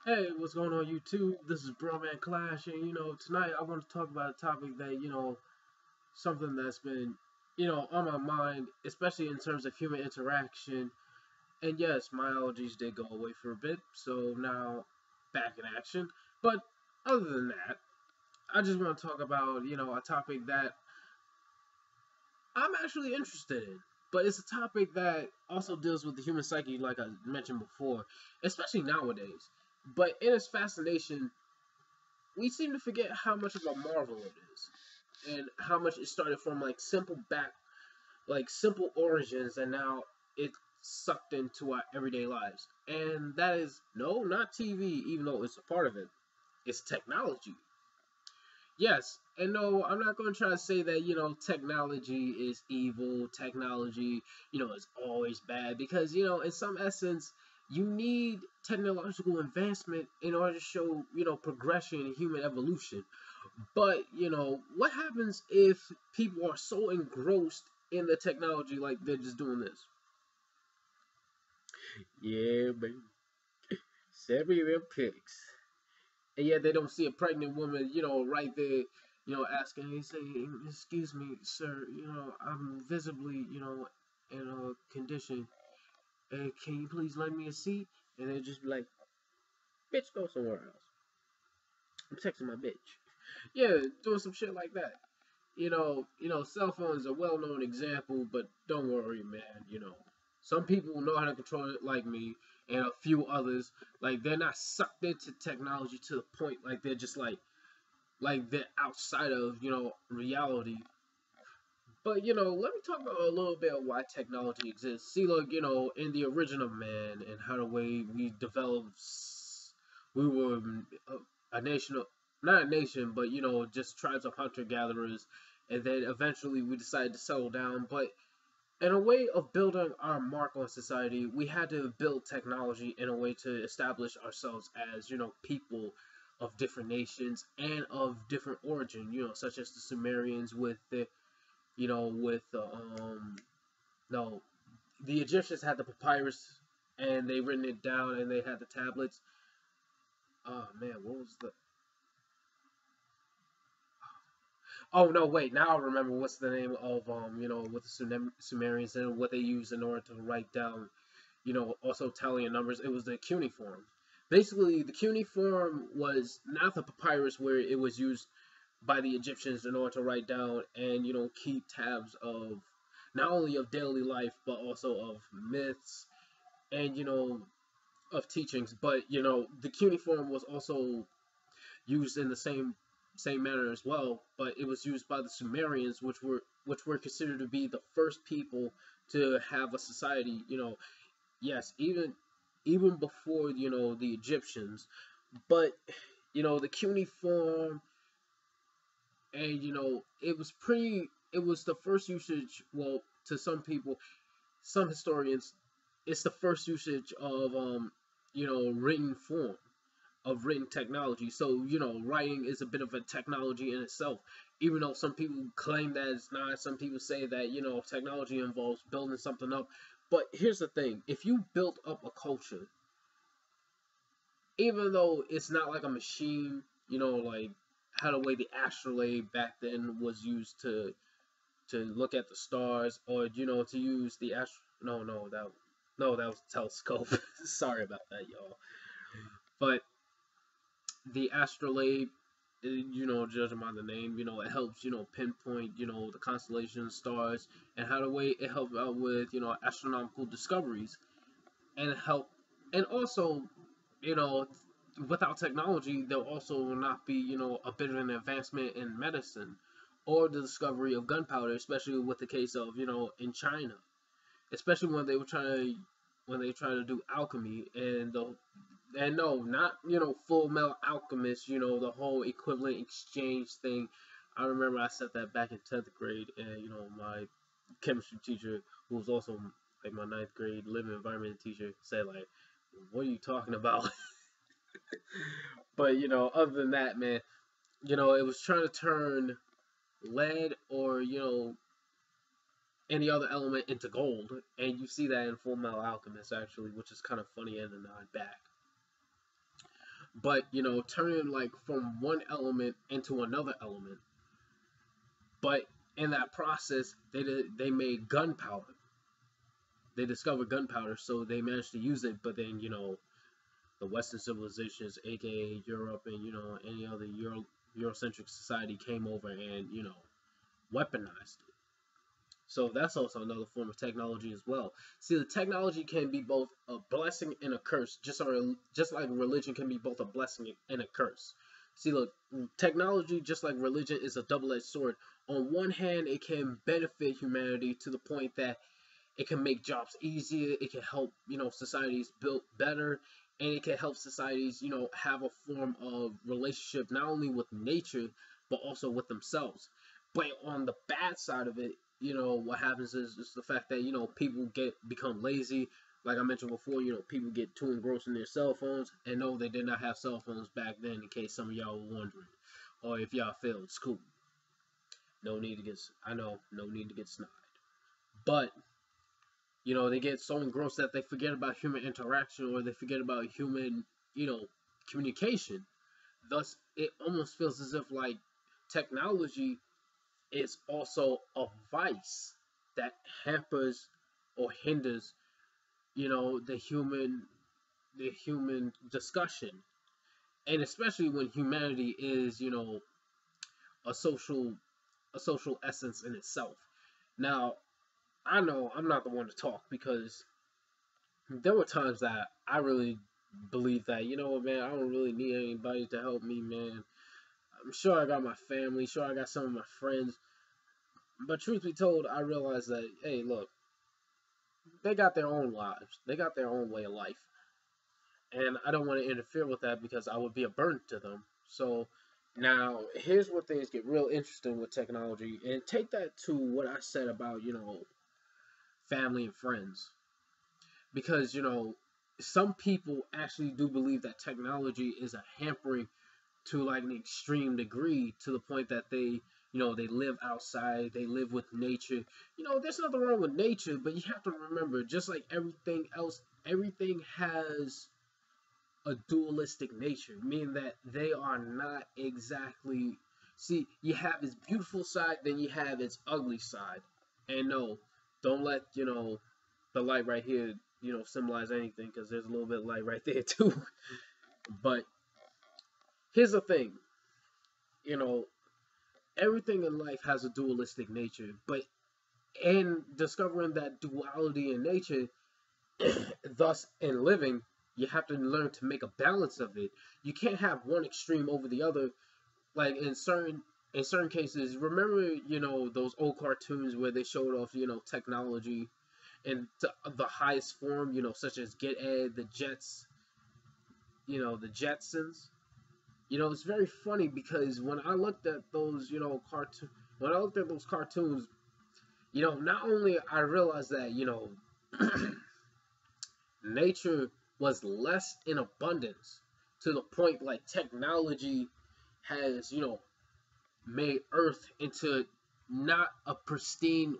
Hey, what's going on YouTube? This is Broman Clash, and tonight I want to talk about a topic that, something that's been, on my mind, especially in terms of human interaction. And yes, my allergies did go away for a bit, so now back in action. But other than that, I just want to talk about, a topic that I'm actually interested in. But it's a topic that also deals with the human psyche, like I mentioned before, especially nowadays. But in its fascination, we seem to forget how much of a marvel it is and how much it started from simple origins, and now it's sucked into our everyday lives. And that is no, not TV, even though it's a part of it. It's technology. Yes, and no, I'm not going to try to say that technology is evil. Technology, is always bad, because in some essence, you need technological advancement in order to show progression in human evolution. But what happens if people are so engrossed in the technology, like they're just doing this? Yeah, baby. Send me them pics. And yet they don't see a pregnant woman, right there, asking, he say, "Excuse me, sir, I'm visibly, in a condition. Can you please lend me a seat?" And they just be like, "Bitch, go somewhere else. I'm texting my bitch." Yeah, doing some shit like that. Cell phones are a well-known example, but don't worry, man. Some people know how to control it, like me, and a few others. Like they're not sucked into technology to the point like they're just like they're outside of reality. But let me talk about a little bit of why technology exists. See, look, in the origin of man and how the way we developed, we were a nation of, not a nation, but just tribes of hunter gatherers, and then eventually we decided to settle down. But in a way of building our mark on society, we had to build technology in a way to establish ourselves as people of different nations and of different origin. Such as the Sumerians with the with the no, the Egyptians had the papyrus, and they written it down, and they had the tablets. Oh man, what was the? Oh no, wait. Now I remember what's the name of with the Sumerians and what they used in order to write down also Italian numbers. It was the cuneiform. Basically, the cuneiform was not the papyrus where it was used by the Egyptians in order to write down and keep tabs of not only of daily life but also of myths and of teachings. But the cuneiform was also used in the same manner as well, but it was used by the Sumerians, which were considered to be the first people to have a society. Yes, even before the Egyptians. But the cuneiform, and it was the first usage. Well, to some people, some historians, it's the first usage of written form, of written technology. So writing is a bit of a technology in itself, even though some people claim that it's not. Some people say that technology involves building something up. But here's the thing: if you build up a culture, even though it's not like a machine, like how the way the astrolabe back then was used to look at the stars, or to use the that was a telescope. Sorry about that, y'all. But the astrolabe, judging by the name, it helps pinpoint the constellations, stars, and how the way it helps out with astronomical discoveries, and help, and also you know without technology, there also will not be a bit of an advancement in medicine or the discovery of gunpowder, especially with the case of in China, especially when they try to do alchemy, and no, not Full Metal Alchemist, the whole equivalent exchange thing. I remember I said that back in 10th grade, and my chemistry teacher, who was also like my ninth grade living environment teacher, said like, "What are you talking about?" But other than that, man, it was trying to turn lead or any other element into gold, and you see that in Full Metal Alchemist actually, which is kind of funny and not back. but turning like from one element into another element. But in that process, they made gunpowder. They discovered gunpowder, so they managed to use it. But then the Western civilizations, aka Europe, and any other Eurocentric society came over and weaponized it. So that's also another form of technology as well. See, the technology can be both a blessing and a curse, just like religion can be both a blessing and a curse. See, look, technology, just like religion, is a double-edged sword. On one hand, it can benefit humanity to the point that it can make jobs easier, it can help societies build better, and it can help societies have a form of relationship not only with nature but also with themselves. But on the bad side of it, what happens is the fact that people become lazy. Like I mentioned before, people get too engrossed in their cell phones. And no, they did not have cell phones back then, in case some of y'all were wondering, or if y'all failed school. No need to get, I know, no need to get snide. But they get so engrossed that they forget about human interaction, or they forget about human, communication. Thus, it almost feels as if like technology is also a vice that hampers or hinders, the human discussion, and especially when humanity is, a social a social essence in itself. Now, I know I'm not the one to talk because there were times that I really believed that, what, man, I don't really need anybody to help me, man. I'm sure I got my family, sure I got some of my friends, but truth be told, I realized that, hey, look, they got their own lives, they got their own way of life, and I don't want to interfere with that because I would be a burden to them. So now, here's where things get real interesting with technology, and take that to what I said about, family and friends. Because some people actually do believe that technology is a hampering to like an extreme degree, to the point that they live outside, they live with nature. There's nothing wrong with nature, but you have to remember, just like everything else, everything has a dualistic nature, meaning that they are not exactly. See, you have its beautiful side, then you have its ugly side. And no, don't let the light right here, symbolize anything, because there's a little bit of light right there too. But here's the thing, you know, everything in life has a dualistic nature, but in discovering that duality in nature, thus in living, you have to learn to make a balance of it. You can't have one extreme over the other. Like in certain cases, remember those old cartoons where they showed off technology in the highest form, such as Get Ed, the Jets, the Jetsons. It's very funny because when I looked at those, when I looked at those cartoons, not only I realized that, nature was less in abundance, to the point like technology has, made Earth into not a pristine,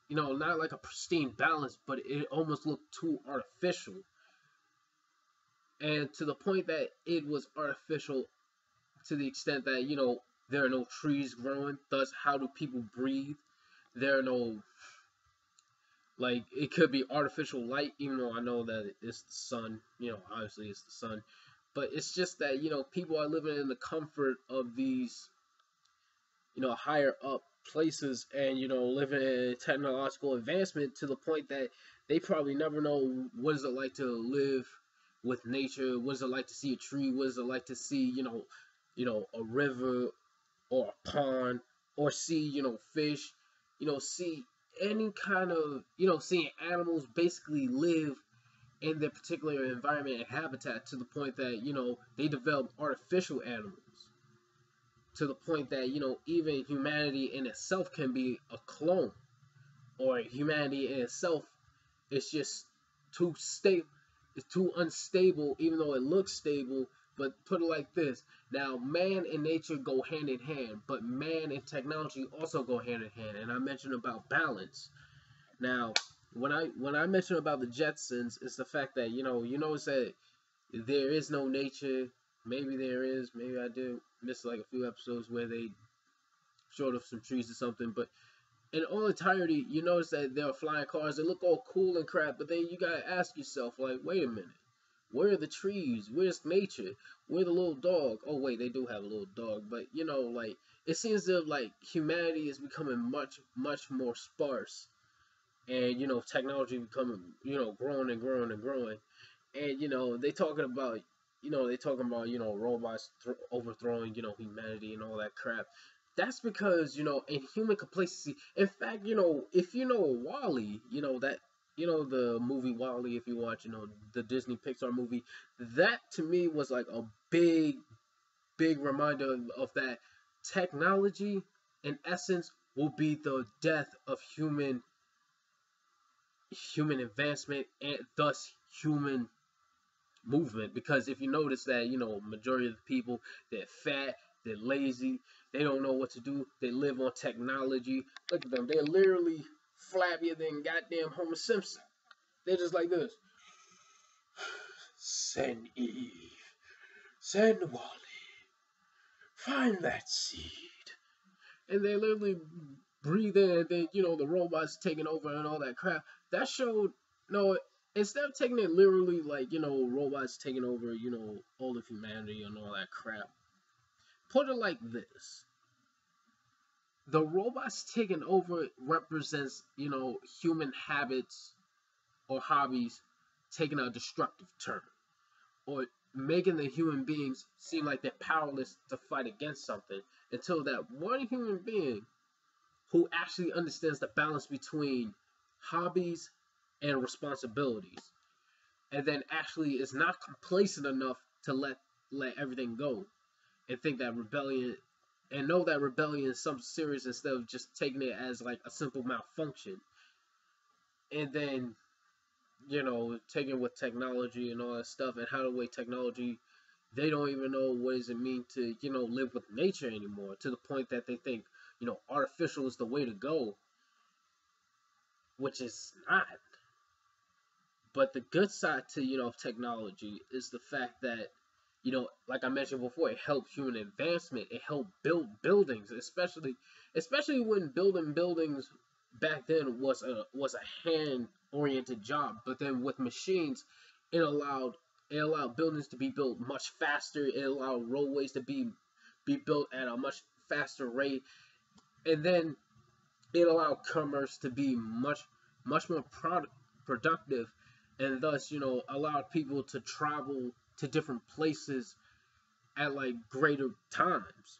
not like a pristine balance, but it almost looked too artificial. And to the point that it was artificial to the extent that, there are no trees growing. Thus, how do people breathe? There are no, like, it could be artificial light, even though I know that it's the sun, obviously it's the sun. But it's just that, people are living in the comfort of these, higher up places, and, living in technological advancement to the point that they probably never know what is it like to live with nature, what is it like to see a tree, what is it like to see, a river or a pond, or see, fish, see any kind of, seeing animals basically live in their particular environment and habitat, to the point that, they develop artificial animals, to the point that, even humanity in itself can be a clone, or humanity in itself is just too stable, it's too unstable, even though it looks stable. But put it like this: now, man and nature go hand in hand, but man and technology also go hand in hand. And I mentioned about balance. Now, when I mentioned about the Jetsons, it's the fact that you notice that there is no nature, Maybe there is. Maybe I did miss like a few episodes where they showed off some trees or something. But in all entirety, you notice that there are flying cars. They look all cool and crap. But then you gotta ask yourself, like, wait a minute. Where are the trees? Where's nature? Where the little dog? Oh wait, they do have a little dog, but you know, like it seems that like humanity is becoming much more sparse, and you know, technology becoming growing and growing and growing, and you know, they talking about robots overthrowing humanity and all that crap. That's because in human complacency. In fact, if you know Wally, the movie Wally. If you watch, the Disney Pixar movie, that to me was like a big reminder of that. Technology, in essence, will be the death of human advancement and thus human movement. Because if you notice that majority of the people, they're fat, they're lazy, they don't know what to do, they live on technology. Look at them, they're literally flabbier than goddamn Homer Simpson. They're just like this. Send Eve, send Wally, find that seed. And they literally breathe in, and then the robots taking over and all that crap. That showed no. Instead of taking it literally, like robots taking over, all of humanity and all that crap. Put it like this: the robots taking over represents, human habits or hobbies taking a destructive turn, or making the human beings seem like they're powerless to fight against something, until that one human being who actually understands the balance between hobbies and responsibilities, and then actually is not complacent enough to let everything go, and think that rebellion and know that rebellion is something serious, instead of just taking it as like a simple malfunction. And then taking with technology and all that stuff, and how the way technology, they don't even know what does it mean to live with nature anymore, to the point that they think artificial is the way to go, which is not. But the good side to technology is the fact that like I mentioned before, it helped human advancement. It helped build buildings, especially when building buildings back then was a hand oriented job. But then with machines, it allowed buildings to be built much faster. It allowed roadways to be built at a much faster rate, and then it allowed commerce to be much more productive, and thus allowed people to travel to different places at like greater times.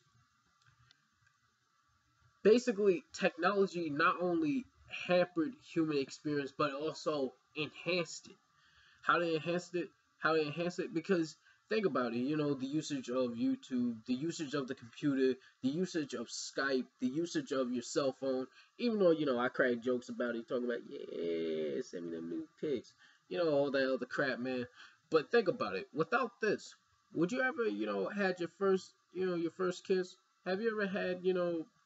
Basically, technology not only hampered human experience but also enhanced it. How they enhanced it? How they enhanced it? Because think about it. The usage of YouTube, the usage of the computer, the usage of Skype, the usage of your cell phone. Even though I crack jokes about it, talking about send me them new pics, all that other crap, man. But think about it. Without this, would you ever had your first kiss? Have you ever had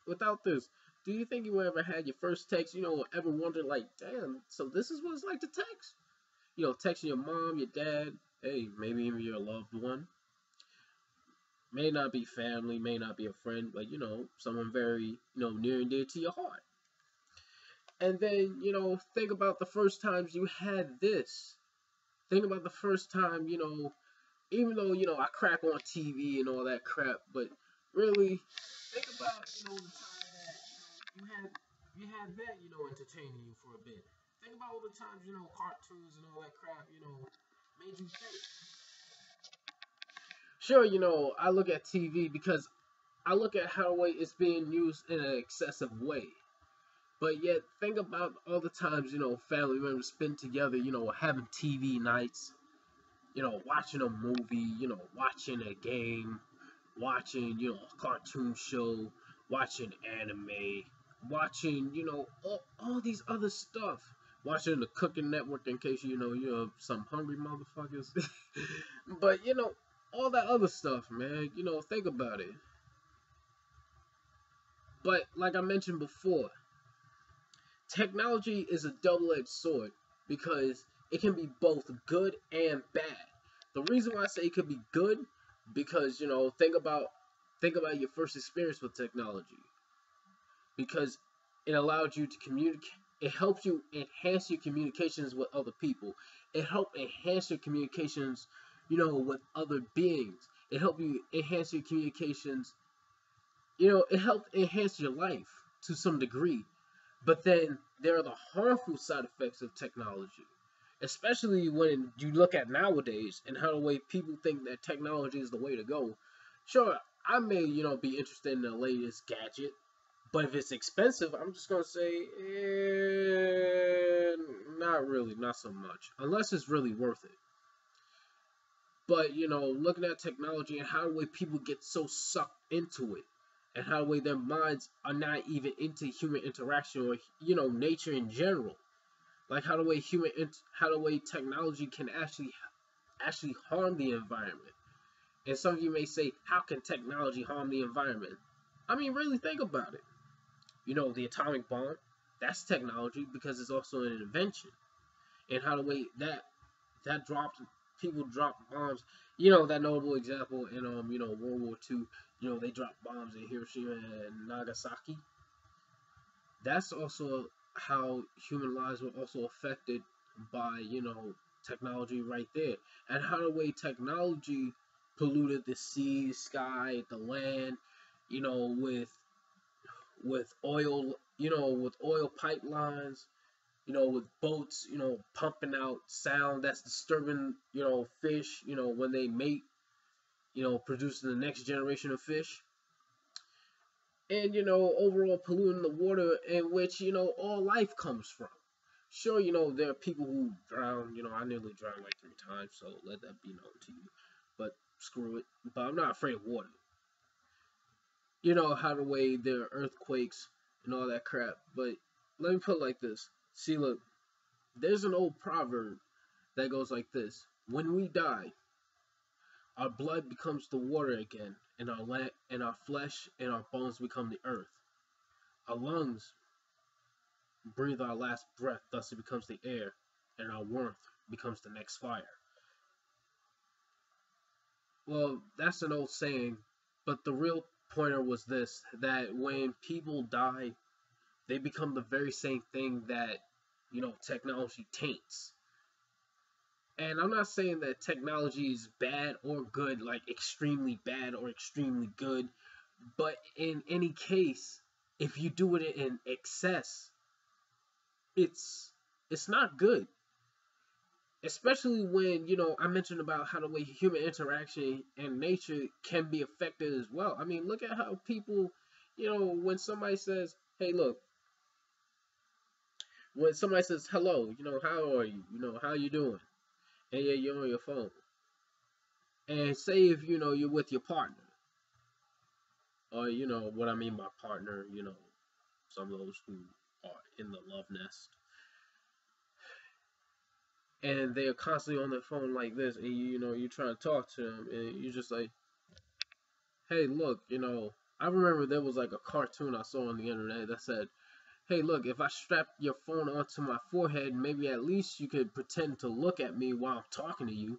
without this? Do you think you ever had your first text? Ever wondered like, damn, so this is what it's like to text? Texting your mom, your dad, hey, maybe even your loved one. May not be family, may not be a friend, but someone very, near and dear to your heart. And then, think about the first times you had this. Think about the first time, even though, I crack on TV and all that crap, but really, think about, the time that, you had that, entertaining you for a bit. Think about all the times, cartoons and all that crap, made you think. Sure, I look at TV because I look at how it's being used in an excessive way. But yet, think about all the times, family members spend together, having TV nights, watching a movie, watching a game, watching, a cartoon show, watching anime, watching, all these other stuff. Watching the Cooking Network in case you're some hungry motherfuckers. But all that other stuff, man. Think about it. But like I mentioned before, technology is a double-edged sword because it can be both good and bad. The reason why I say it could be good because think about your first experience with technology, because it allowed you to communicate. It helps you enhance your communications with other people. It helped enhance your communications, with other beings. It helped you enhance your communications. It helped enhance your life to some degree. But then there are the harmful side effects of technology, especially when you look at nowadays and how the way people think that technology is the way to go. Sure, I may, be interested in the latest gadget, but if it's expensive, I'm just gonna say, not really, not so much, unless it's really worth it. But looking at technology and how the way people get so sucked into it, and how the way their minds are not even into human interaction or nature in general, like how the way technology can actually harm the environment. And some of you may say, how can technology harm the environment? I mean, really think about it. The atomic bomb, that's technology because it's also an invention. And how the way that dropped people drop bombs. That notable example in World War II. They dropped bombs in Hiroshima and Nagasaki. That's also how human lives were also affected by technology right there, and how the way technology polluted the sea, sky, the land, with oil, with oil pipelines, with boats, pumping out sound that's disturbing, fish, when they mate, producing the next generation of fish. And, overall polluting the water in which, all life comes from. Sure, there are people who drown, I nearly drowned like 3 times, so let that be known to you. But screw it. But I'm not afraid of water. How the way there are earthquakes and all that crap. But let me put it like this. See, look, there's an old proverb that goes like this: when we die, our blood becomes the water again, and our flesh and our bones become the earth. Our lungs breathe our last breath, thus it becomes the air, and our warmth becomes the next fire. Well, that's an old saying, but the real pointer was this: that when people die, they become the very same thing that technology taints. And I'm not saying that technology is bad or good, like extremely bad or extremely good, but in any case, if you do it in excess, it's it's not good. Especially when, I mentioned about how the way human interaction and nature can be affected as well. I mean, look at how people, when somebody says, hey, look, when somebody says hello, how are you? How you doing? And yeah, you're on your phone. And say if you're with your partner, or what I mean by partner, some of those who are in the love nest, and they're constantly on their phone like this, and you're trying to talk to them, and you're just like, hey, look, I remember there was like a cartoon I saw on the internet that said, hey, look, if I strap your phone onto my forehead, maybe at least you could pretend to look at me while I'm talking to you.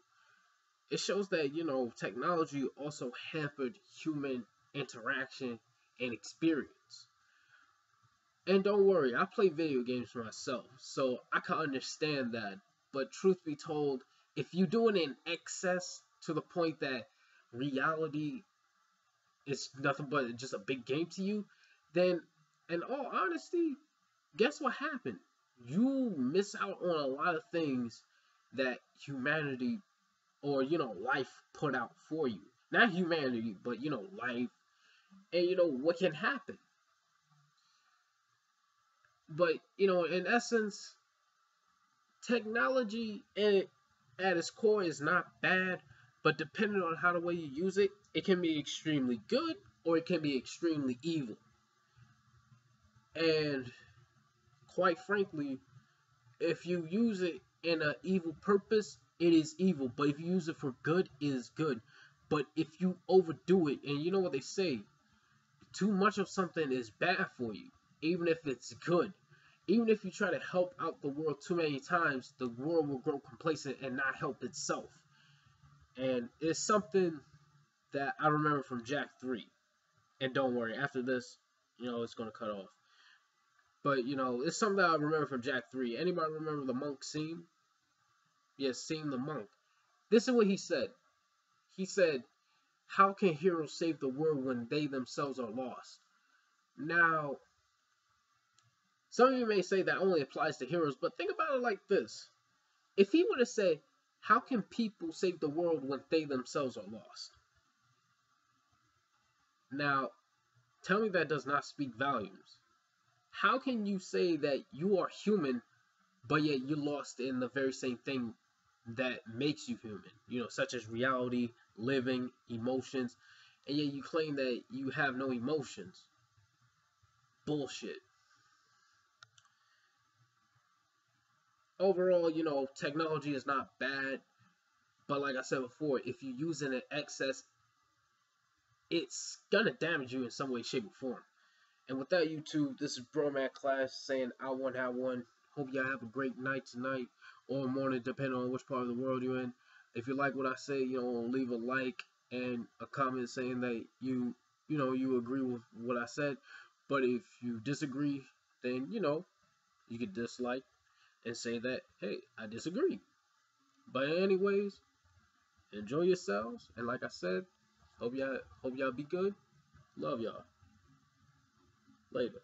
It shows that, technology also hampered human interaction and experience. And don't worry, I play video games myself, so I can understand that. But truth be told, if you do it in excess to the point that reality is nothing but just a big game to you, then in all honesty, guess what happened? You miss out on a lot of things that humanity or life put out for you. Not humanity, but life, and what can happen. But in essence, technology at its core is not bad, but depending on how the way you use it, it can be extremely good or it can be extremely evil. And quite frankly, if you use it in an evil purpose, it is evil. But if you use it for good, it is good. But if you overdo it, and you know what they say, too much of something is bad for you, even if it's good. Even if you try to help out the world too many times, the world will grow complacent and not help itself. And it's something that I remember from Jack 3. And don't worry, after this, it's gonna cut off. But it's something that I remember from Jack 3. Anybody remember the monk scene? Yes, seeing the monk. This is what he said. He said, "How can heroes save the world when they themselves are lost?" Now, some of you may say that only applies to heroes, but think about it like this. If he were to say, "How can people save the world when they themselves are lost?" Now, tell me that does not speak volumes. How can you say that you are human, but yet you're lost in the very same thing that makes you human? Such as reality, living, emotions, and yet you claim that you have no emotions. Bullshit. Overall, technology is not bad, but like I said before, if you use it in excess, it's gonna damage you in some way, shape, or form. And with that, YouTube, this is Broman Class saying I won, have one. Hope y'all have a great night tonight or morning, depending on which part of the world you're in. If you like what I say, leave a like and a comment saying that you agree with what I said. But if you disagree, then you could dislike and say that, hey, I disagree. But anyways, enjoy yourselves, and like I said, hope y'all be good. Love y'all. Later.